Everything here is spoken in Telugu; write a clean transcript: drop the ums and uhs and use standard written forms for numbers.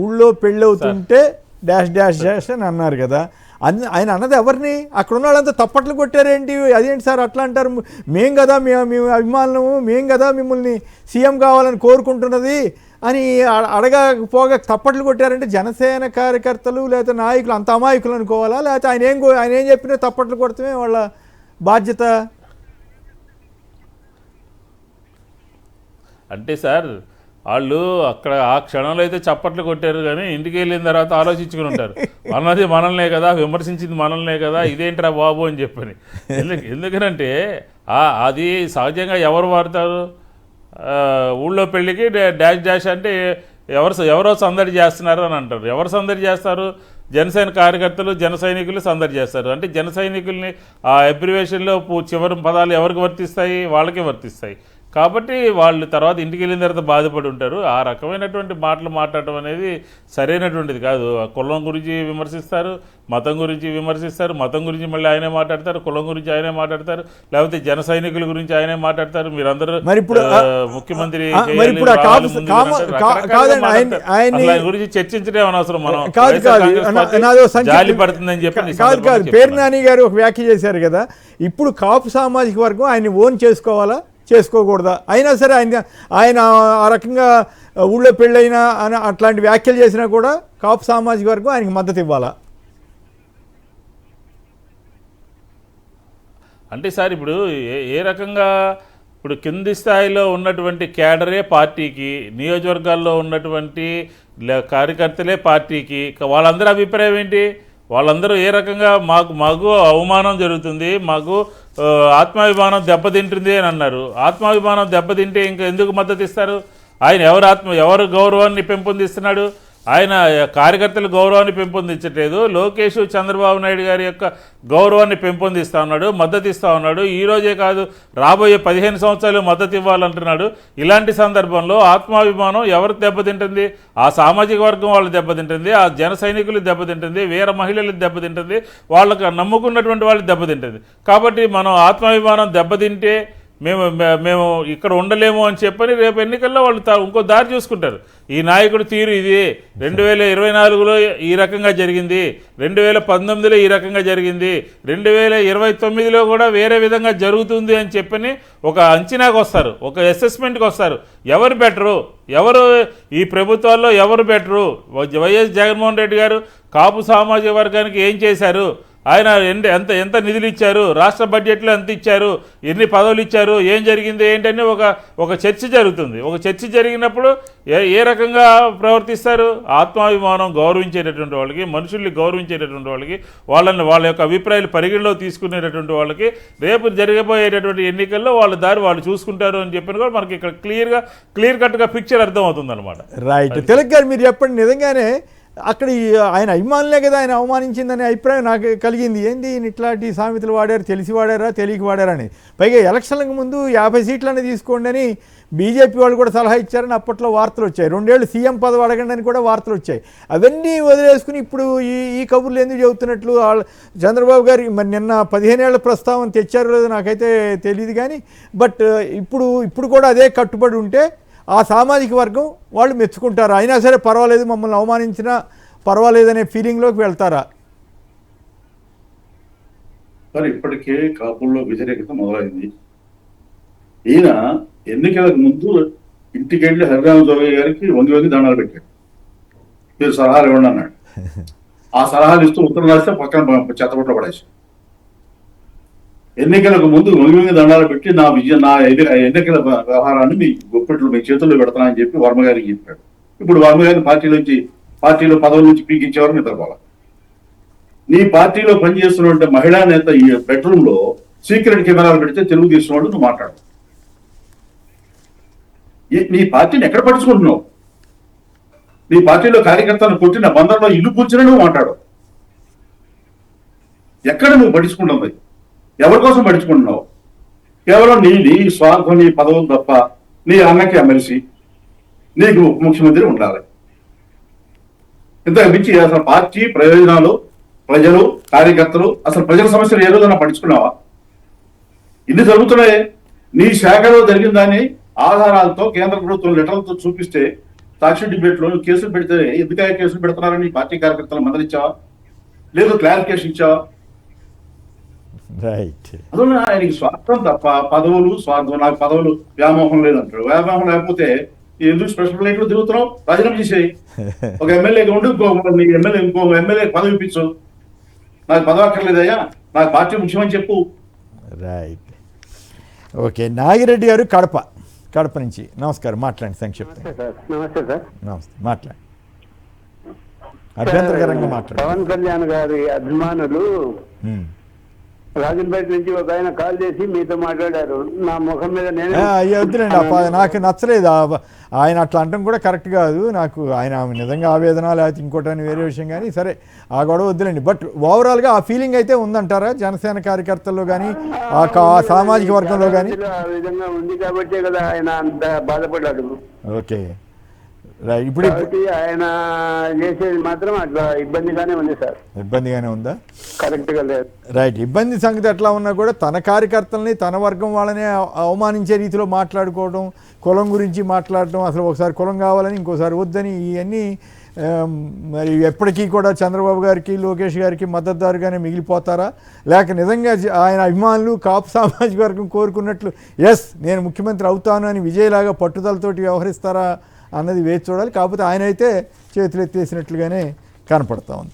ఊళ్ళో పెళ్ళవుతుంటే డాష్ డాష్ డాష్ అని అన్నారు కదా. ఆయన అన్నది ఎవరిని? అక్కడ ఉన్న వాళ్ళంతా తప్పట్లు కొట్టారేంటి? అదేంటి సార్ అట్లా అంటారు? మేం కదా మేము అభిమానులము, మేం కదా మిమ్మల్ని సీఎం కావాలని కోరుకుంటున్నది అని అడగపోగా తప్పట్లు కొట్టారంటే జనసేన కార్యకర్తలు లేకపోతే నాయకులు అంత అమాయకులు అనుకోవాలా? లేకపోతే ఆయన ఏం చెప్పినా తప్పట్లు కొడతామే వాళ్ళ బాధ్యత? అంటే సార్ వాళ్ళు అక్కడ ఆ క్షణంలో అయితే చప్పట్లు కొట్టారు, కానీ ఇంటికి వెళ్ళిన తర్వాత ఆలోచించుకుని ఉంటారు, అన్నది మనల్నే కదా, విమర్శించింది మనల్నే కదా, ఇదేంట్రా బాబు అని చెప్పని. ఎందుకనంటే అది సహజంగా ఎవరు వాడతారు? ఊళ్ళో పెళ్ళికి డాష్ డాష్ అంటే ఎవరో సందడి చేస్తున్నారు అని అంటారు. ఎవరు సందడి చేస్తారు? జనసేన కార్యకర్తలు, జన సైనికులు సందడి చేస్తారు. అంటే జన సైనికుల్ని ఆ అబ్రివేషన్లో చివరి పదాలు ఎవరికి వర్తిస్తాయి? వాళ్ళకే వర్తిస్తాయి. కాబట్టి వాళ్ళు తర్వాత ఇంటికి వెళ్ళిన తర్వాత బాధపడి ఉంటారు. ఆ రకమైనటువంటి మాటలు మాట్లాడటం అనేది సరైనటువంటిది కాదు. కులం గురించి విమర్శిస్తారు, మతం గురించి విమర్శిస్తారు, మతం గురించి మళ్ళీ ఆయనే మాట్లాడతారు, కులం గురించి ఆయనే మాట్లాడతారు, లేకపోతే జన సైనికుల గురించి ఆయనే మాట్లాడతారు. మీరందరూ ముఖ్యమంత్రి గురించి చర్చించడం అనవసరం. మనం జాలి పడుతుందని చెప్పి కాదు. పేరు నాని గారు ఒక వ్యాఖ్య చేశారు కదా, ఇప్పుడు కాపు సామాజిక వర్గం ఆయన్ని ఓన్ చేసుకోవాలా చేసుకోకూడదా? అయినా సరే ఆయన ఆ రకంగా ఊళ్ళో పెళ్ళైనా అని అట్లాంటి వ్యాఖ్యలు చేసినా కూడా కాపు సామాజిక వర్గం ఆయనకి మద్దతు ఇవ్వాలా? అంటే సార్ ఇప్పుడు ఏ రకంగా ఇప్పుడు కింది స్థాయిలో ఉన్నటువంటి క్యాడరే పార్టీకి, నియోజకవర్గాల్లో ఉన్నటువంటి కార్యకర్తలే పార్టీకి, వాళ్ళందరి అభిప్రాయం ఏంటి? వాళ్ళందరూ ఏ రకంగా మాకు అవమానం జరుగుతుంది, మాకు ఆత్మాభిమానం దెబ్బతింటుంది అని అన్నారు. ఆత్మాభిమానం దెబ్బతింటే ఇంకా ఎందుకు మద్దతు ఇస్తారు? ఆయన ఎవరు గౌరవాన్ని పెంపొందిస్తున్నాడు? ఆయన కార్యకర్తల గౌరవాన్ని పెంపొందించట్లేదు. లోకేష్ చంద్రబాబు నాయుడు గారి యొక్క గౌరవాన్ని పెంపొందిస్తూ ఉన్నాడు, మద్దతు ఇస్తూ ఉన్నాడు. ఈరోజే కాదు, రాబోయే 15 సంవత్సరాలు మద్దతు ఇవ్వాలంటున్నాడు. ఇలాంటి సందర్భంలో ఆత్మాభిమానం ఎవరు దెబ్బతింటుంది? ఆ సామాజిక వర్గం వాళ్ళు దెబ్బతింటుంది, ఆ జన సైనికులు దెబ్బతింటుంది, వీర మహిళలు దెబ్బతింటుంది, వాళ్ళకు నమ్ముకున్నటువంటి వాళ్ళు దెబ్బతింటుంది. కాబట్టి మనం ఆత్మాభిమానం దెబ్బతింటే మేము ఇక్కడ ఉండలేము అని చెప్పని రేపు ఎన్నికల్లో వాళ్ళు ఇంకో దారి చూసుకుంటారు. ఈ నాయకుడు తీరు ఇది 2024లో ఈ రకంగా జరిగింది, 2019లో ఈ రకంగా జరిగింది, 2029లో కూడా వేరే విధంగా జరుగుతుంది అని చెప్పని ఒక అంచనాకు వస్తారు, ఒక అసెస్మెంట్కి వస్తారు. ఎవరు బెటరు, ఎవరు ఈ ప్రభుత్వాల్లో ఎవరు బెటరు? వైఎస్ జగన్మోహన్ రెడ్డి గారు కాపు సామాజిక వర్గానికి ఏం చేశారు? ఆయన ఎంత నిధులు ఇచ్చారు, రాష్ట్ర బడ్జెట్లో ఎంత ఇచ్చారు, ఎన్ని పదవులు ఇచ్చారు, ఏం జరిగింది ఏంటని ఒక చర్చ జరుగుతుంది. ఒక చర్చ జరిగినప్పుడు ఏ రకంగా ప్రవర్తిస్తారు? ఆత్మాభిమానం గౌరవించేటటువంటి వాళ్ళకి, మనుషుల్ని గౌరవించేటటువంటి వాళ్ళకి, వాళ్ళ యొక్క అభిప్రాయాలు పరిగణలో తీసుకునేటటువంటి వాళ్ళకి రేపు జరగబోయేటటువంటి ఎన్నికల్లో వాళ్ళ దారి వాళ్ళు చూసుకుంటారు అని చెప్పిన కూడా మనకి ఇక్కడ క్లియర్ కట్గా పిక్చర్ అర్థమవుతుంది అనమాట. రైట్. తిలక్ గారు మీరు చెప్పండి, నిజంగానే అక్కడ ఆయన అభిమానులే కదా ఆయన అవమానించిందనే అభిప్రాయం నాకు కలిగింది. ఏంది ఇట్లాంటి సామెతలు వాడారు, తెలిసి వాడారా తెలియక వాడారా అని. పైగా ఎలక్షన్లకు ముందు 50 సీట్లని తీసుకోండి అని బీజేపీ వాళ్ళు కూడా సలహా ఇచ్చారని అప్పట్లో వార్తలు వచ్చాయి. 2 ఏళ్ళు సీఎం పదవి అడగండి అని కూడా వార్తలు వచ్చాయి. అవన్నీ వదిలేసుకుని ఇప్పుడు ఈ కబుర్లు ఎందుకు చెబుతున్నట్లు చంద్రబాబు గారు మరి నిన్న 15 ఏళ్ల ప్రస్తావన తెచ్చారో లేదో నాకైతే తెలియదు, కానీ బట్ ఇప్పుడు కూడా అదే కట్టుబడి ఉంటే ఆ సామాజిక వర్గం వాళ్ళు మెచ్చుకుంటారా? అయినా సరే పర్వాలేదు, మమ్మల్ని అవమానించినా పర్వాలేదనే ఫీలింగ్లోకి వెళ్తారా? మరి ఇప్పటికే కాపుల్లో వ్యతిరేకత మొదలైంది. ఈయన ఎన్నికలకు ముందు ఇంటికి వెళ్ళి హరిరామ జోగయ్య గారికి వంగి దండాలు పెట్టాడు, మీరు సలహాలు ఇవ్వండి అన్నాడు. ఆ సలహాలు ఇస్తూ ఉత్తరం రాస్తే పక్కన చెత్తబుట్ల పడేసి ఎన్నికలకు ముందు వంగి దండాలు పెట్టి నా ఎన్నికల వ్యవహారాన్ని మీ గొప్పెట్లు మీ చేతుల్లో పెడతానని అని చెప్పి వర్మ గారికి చెప్పాడు. ఇప్పుడు వర్మ గారిని పార్టీలో పదవుల నుంచి పీకించేవారు నిద్రపోవాలి. నీ పార్టీలో పనిచేస్తున్న మహిళా నేత ఈ బెడ్రూమ్ లో సీక్రెట్ కెమెరాలు పెడితే తెలుగుదేశం వాళ్ళు నువ్వు మాట్లాడు. నీ పార్టీని ఎక్కడ పట్టించుకుంటున్నావు? నీ పార్టీలో కార్యకర్తలను కొట్టిన బందర్లో ఇల్లు కూర్చుని నువ్వు మాట్లాడు. ఎక్కడ నువ్వు పట్టించుకుంటుంది? ఎవరి కోసం పట్టించుకుంటున్నావు? కేవలం నీ స్వార్థం, నీ పదవులు తప్ప నీ అన్నకి ఎమ్మెల్సీ, నీకు ఉప ముఖ్యమంత్రి ఉండాలి. ఇంతకు మించి అసలు పార్టీ ప్రయోజనాలు, ప్రజలు, కార్యకర్తలు, అసలు ప్రజల సమస్యలు ఏ రోజైనా పట్టించుకున్నావా? ఇన్ని జరుగుతున్నాయి. నీ శాఖలో జరిగిందని ఆధారాలతో కేంద్ర ప్రభుత్వం లెటర్లతో చూపిస్తే సాక్షి డిబేట్ లో కేసులు పెడితే ఎందుకయ్యా కేసులు పెడుతున్నారని పార్టీ కార్యకర్తలు మందలిచ్చావా, లేదు క్లారిఫికేషన్ ఇచ్చావా? రైట్. అందువల్ల ఆయనకి స్వార్థం తప్ప పదవులు స్వార్థం. నాకు పదవులు వ్యామోహం లేదంటాడు. వ్యామోహం లేకపోతే ఎందుకు స్పెషల్ ఫ్లైట్ లో తిరుగుతున్నావు? రాజీనామా చేసేయి. ఒక ఎమ్మెల్యేగా ఉండి ఇంకో ఎమ్మెల్యే పదవి ఇప్పించు. నాకు పదవి అక్కర్లేదయ్యా, నాకు పార్టీ ముఖ్యమని చెప్పు. రైట్. ఓకే, నాగిరెడ్డి గారు కడప నుంచి నమస్కారం, మాట్లాడండి సంక్షిప్తంగా. నమస్తే సార్. నమస్తే, మాట్లాడండి. అభ్యంతరకరంగా మాట్లాడండి. పవన్ కళ్యాణ్ గారి అభిమానులు రాజంపేట నుంచి ఒక ఆయన కాల్ చేసి మీతో మాట్లాడారు. నా ముఖం మీద నేను అయ్యా వద్దులేండి, నాకు నచ్చలేదు ఆయన అట్లా అంటాం కూడా కరెక్ట్ కాదు. నాకు ఆయన నిజంగా ఆవేదన లేకపోతే ఇంకోటని వేరే విషయం, కానీ సరే ఆ గొడవ వద్దులేండి. బట్ ఓవరాల్గా ఆ ఫీలింగ్ అయితే ఉందంటారా జనసేన కార్యకర్తల్లో కానీ ఆ సామాజిక వర్గంలో కానీ? ఆ విధంగా ఉంది కాబట్టే కదా ఆయన అంత బాధపడ్డాడు. Okay, right. ఇప్పుడు కాబట్టి ఆయన చేసేది మాత్రం అట్లా ఇబ్బందిగానే ఉంది సార్. ఇబ్బందిగానే ఉందా? కరెక్ట్ గా లేదు. రైట్. ఇబ్బంది సంగతి ఎట్లా ఉన్నా కూడా తన కార్యకర్తల్ని తన వర్గం వాళ్ళని అవమానించే రీతిలో మాట్లాడుకోవడం, కులం గురించి మాట్లాడటం, అసలు ఒకసారి కులం కావాలని ఇంకోసారి వద్దని, ఇవన్నీ మరి ఎప్పటికీ కూడా చంద్రబాబు గారికి లోకేష్ గారికి మద్దతుదారుగానే మిగిలిపోతారా, లేక నిజంగా ఆయన అభిమానులు కాపు సామాజిక వర్గం కోరుకున్నట్లు ఎస్ నేను ముఖ్యమంత్రి అవుతాను అని విజయలాగా పట్టుదలతోటి వ్యవహరిస్తారా అన్నది వేచి చూడాలి. కాకపోతే ఆయన అయితే చేతులు ఎత్తేసినట్లుగానే కనపడతా ఉంది.